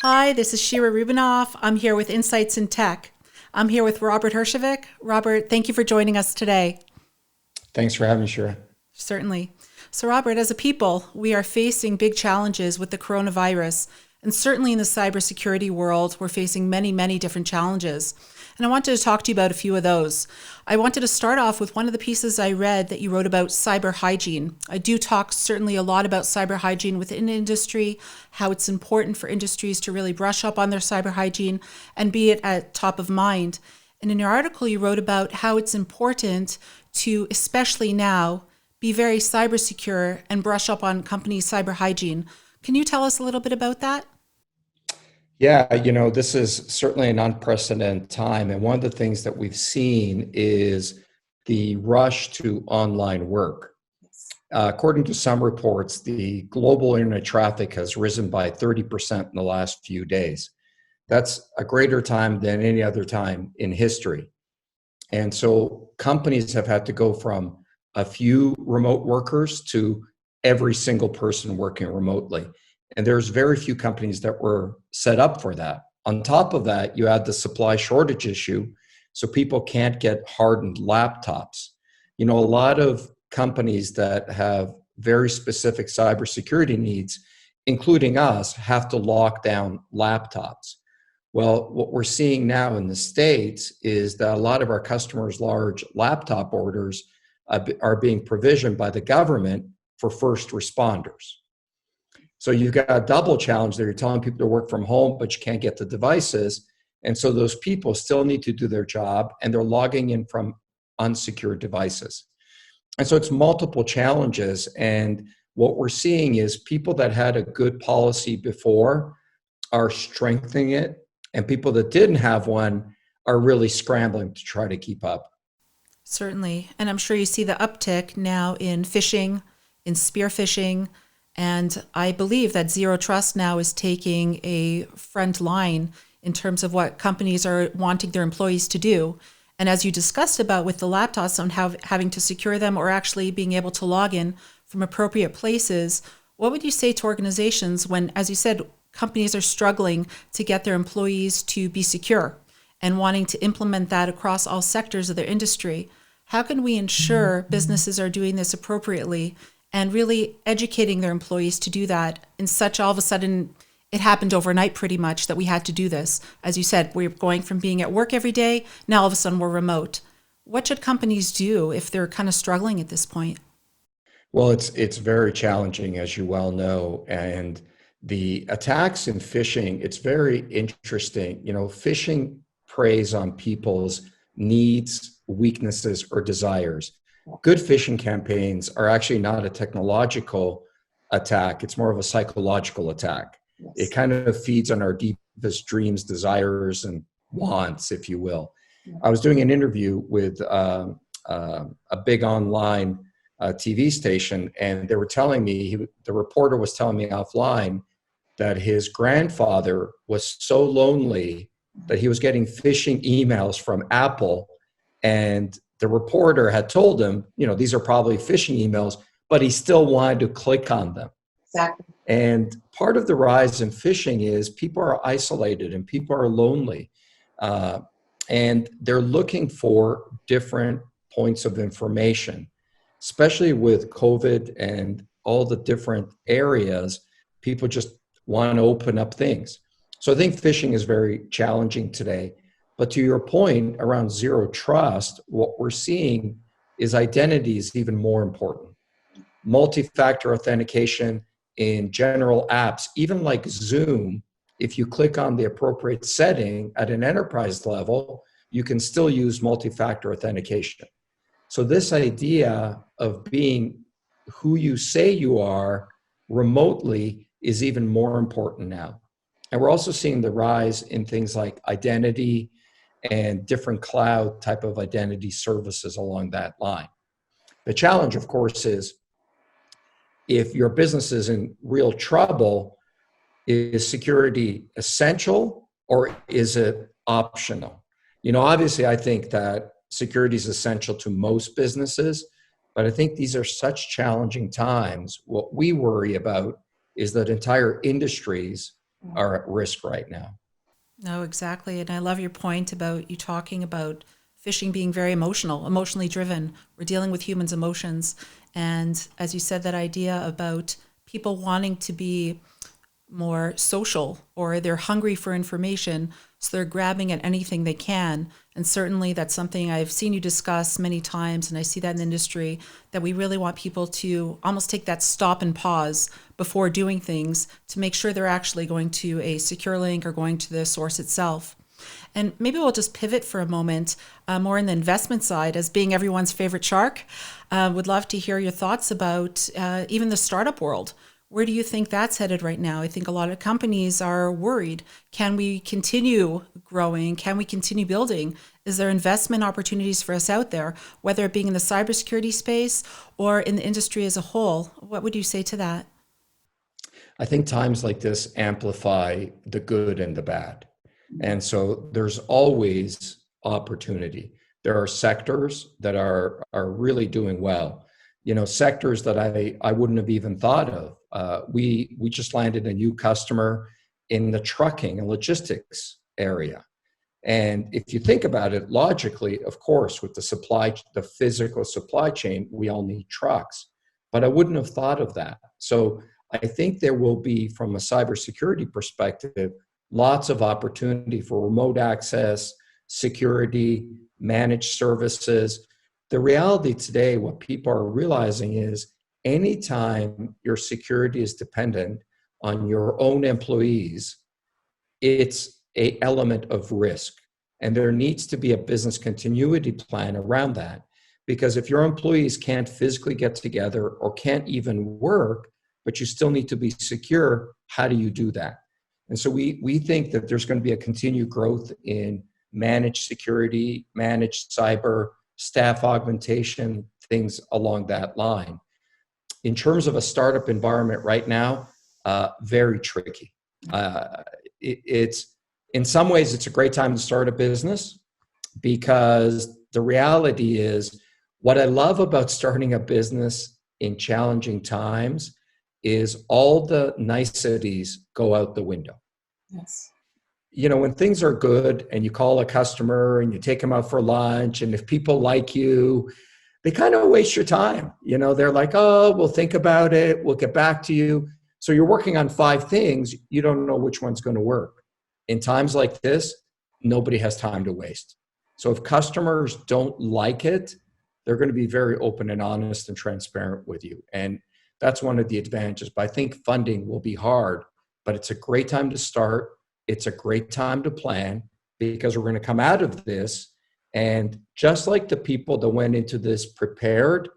Hi, this is Shira Rubinoff. I'm here with Insights in Tech. I'm here with Robert Herjavec. Robert, thank you for joining us today. Thanks for having me, Shira. Certainly. So, Robert, as a people, we are facing big challenges with the coronavirus. And certainly in the cybersecurity world, we're facing many, many different challenges. And I wanted to talk to you about a few of those. I wanted to start off with one of the pieces I read that you wrote about cyber hygiene. I do talk certainly a lot about cyber hygiene within industry, how it's important for industries to really brush up on their cyber hygiene and be it at top of mind. And in your article, you wrote about how it's important to, especially now, be very cyber secure and brush up on companies' cyber hygiene. Can you tell us a little bit about that? Yeah, this is certainly an unprecedented time. And one of the things that we've seen is the rush to online work. According to some reports, the global internet traffic has risen by 30% in the last few days. That's a greater time than any other time in history. And so companies have had to go from a few remote workers to every single person working remotely. And there's very few companies that were set up for that. On top of that, you add the supply shortage issue, so people can't get hardened laptops. A lot of companies that have very specific cybersecurity needs, including us, have to lock down laptops. Well, what we're seeing now in the States is that a lot of our customers' large laptop orders are being provisioned by the government for first responders. So you've got a double challenge there. You're telling people to work from home, but you can't get the devices. And so those people still need to do their job, and they're logging in from unsecured devices. And so it's multiple challenges. And what we're seeing is people that had a good policy before are strengthening it, and people that didn't have one are really scrambling to try to keep up. Certainly. And I'm sure you see the uptick now in phishing, in spear phishing. And I believe that zero trust now is taking a front line in terms of what companies are wanting their employees to do. And as you discussed about with the laptops on having to secure them or actually being able to log in from appropriate places, what would you say to organizations when, as you said, companies are struggling to get their employees to be secure and wanting to implement that across all sectors of their industry? How can we ensure businesses are doing this appropriately and really educating their employees to do that in such all of a sudden it happened overnight pretty much that we had to do this. As you said, we're going from being at work every day, now all of a sudden we're remote. What should companies do if they're kind of struggling at this point? Well, it's very challenging, as you well know, and the attacks in phishing, it's very interesting. Phishing preys on people's needs, weaknesses, or desires. Good phishing campaigns are actually not a technological attack, it's more of a psychological attack. It kind of feeds on our deepest dreams, desires, and wants, if you will. I was doing an interview with a big online TV station, and they were telling me, the reporter was telling me offline that his grandfather was so lonely that he was getting phishing emails from Apple, and the reporter had told him, these are probably phishing emails, but he still wanted to click on them. Exactly. And part of the rise in phishing is people are isolated and people are lonely. And they're looking for different points of information, especially with COVID and all the different areas. People just want to open up things. So I think phishing is very challenging today. But to your point around zero trust, what we're seeing is identity is even more important. Multi-factor authentication in general apps, even like Zoom, if you click on the appropriate setting at an enterprise level, you can still use multi-factor authentication. So this idea of being who you say you are remotely is even more important now. And we're also seeing the rise in things like identity and different cloud type of identity services along that line. The challenge, of course, is if your business is in real trouble, is security essential or is it optional? Obviously, I think that security is essential to most businesses, but I think these are such challenging times. What we worry about is that entire industries are at risk right now. No, exactly. And I love your point about you talking about phishing being very emotional, emotionally driven. We're dealing with humans' emotions. And as you said, that idea about people wanting to be more social or they're hungry for information, so they're grabbing at anything they can. And certainly that's something I've seen you discuss many times, and I see that in the industry, that we really want people to almost take that stop and pause before doing things to make sure they're actually going to a secure link or going to the source itself. And maybe we'll just pivot for a moment, more in the investment side, as being everyone's favorite shark. Would love to hear your thoughts about even the startup world. Where do you think that's headed right now? I think a lot of companies are worried. Can we continue growing? Can we continue building? Is there investment opportunities for us out there, whether it being in the cybersecurity space or in the industry as a whole? What would you say to that? I think times like this amplify the good and the bad. And so there's always opportunity. There are sectors that are really doing well. You know, sectors that I wouldn't have even thought of. We just landed a new customer in the trucking and logistics area. And if you think about it logically, of course, with the physical supply chain, we all need trucks. But I wouldn't have thought of that. So I think there will be, from a cybersecurity perspective, lots of opportunity for remote access, security, managed services. The reality today, what people are realizing is anytime your security is dependent on your own employees, it's a element of risk. And there needs to be a business continuity plan around that. Because if your employees can't physically get together or can't even work, but you still need to be secure, how do you do that? And so we think that there's going to be a continued growth in managed security, managed cyber, staff augmentation, things along that line. In terms of a startup environment right now, very tricky. It's in some ways it's a great time to start a business, because the reality is what I love about starting a business in challenging times is all the niceties go out the window. Yes. You know, when things are good and you call a customer and you take them out for lunch, and if people like you, they kind of waste your time. You know, they're like, oh, we'll think about it, we'll get back to you. So you're working on 5 things, you don't know which one's going to work. In times like this, nobody has time to waste. So if customers don't like it, they're going to be very open and honest and transparent with you. And that's one of the advantages. But I think funding will be hard, but it's a great time to start. It's a great time to plan, because we're going to come out of this. And just like the people that went into this prepared,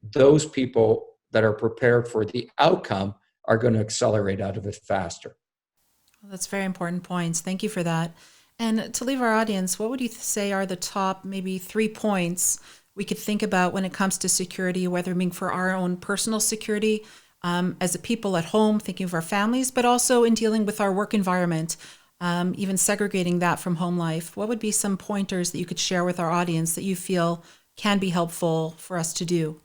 those people that are prepared for the outcome are going to accelerate out of it faster. Well, that's very important points. Thank you for that. And to leave our audience, what would you say are the top maybe 3 points we could think about when it comes to security, whether it being for our own personal security, as a people at home, thinking of our families, but also in dealing with our work environment, even segregating that from home life? What would be some pointers that you could share with our audience that you feel can be helpful for us to do?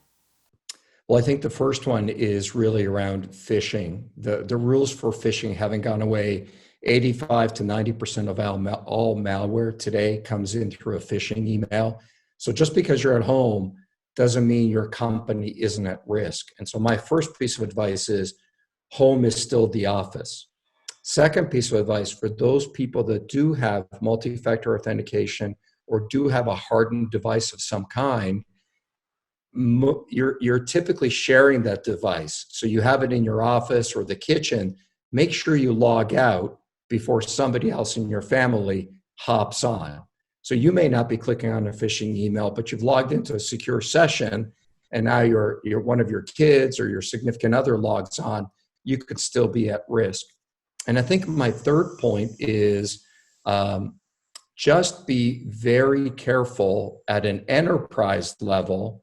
Well, I think the first one is really around phishing. The rules for phishing haven't gone away. 85 to 90% of all malware today comes in through a phishing email. So just because you're at home doesn't mean your company isn't at risk. And so my first piece of advice is home is still the office. Second piece of advice for those people that do have multi-factor authentication or do have a hardened device of some kind, you're typically sharing that device. So you have it in your office or the kitchen. Make sure you log out before somebody else in your family hops on. So you may not be clicking on a phishing email, but you've logged into a secure session, and now you're one of your kids or your significant other logs on. You could still be at risk. And I think my third point is just be very careful at an enterprise level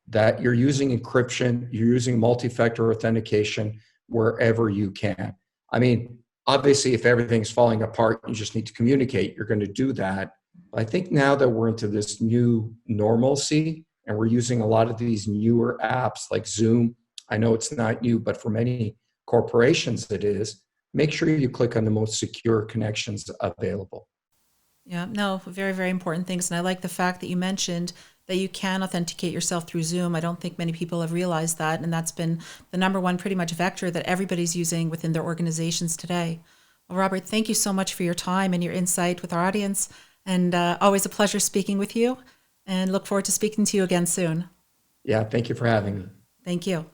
that you're using encryption, you're using multi-factor authentication wherever you can. I mean, obviously, if everything's falling apart, you just need to communicate, you're going to do that. But I think now that we're into this new normalcy and we're using a lot of these newer apps like Zoom, I know it's not new, but for many corporations it is, make sure you click on the most secure connections available. Yeah, no, very, very important things. And I like the fact that you mentioned that you can authenticate yourself through Zoom. I don't think many people have realized that. And that's been the number one pretty much vector that everybody's using within their organizations today. Well, Robert, thank you so much for your time and your insight with our audience. And always a pleasure speaking with you, and look forward to speaking to you again soon. Yeah, thank you for having me. Thank you.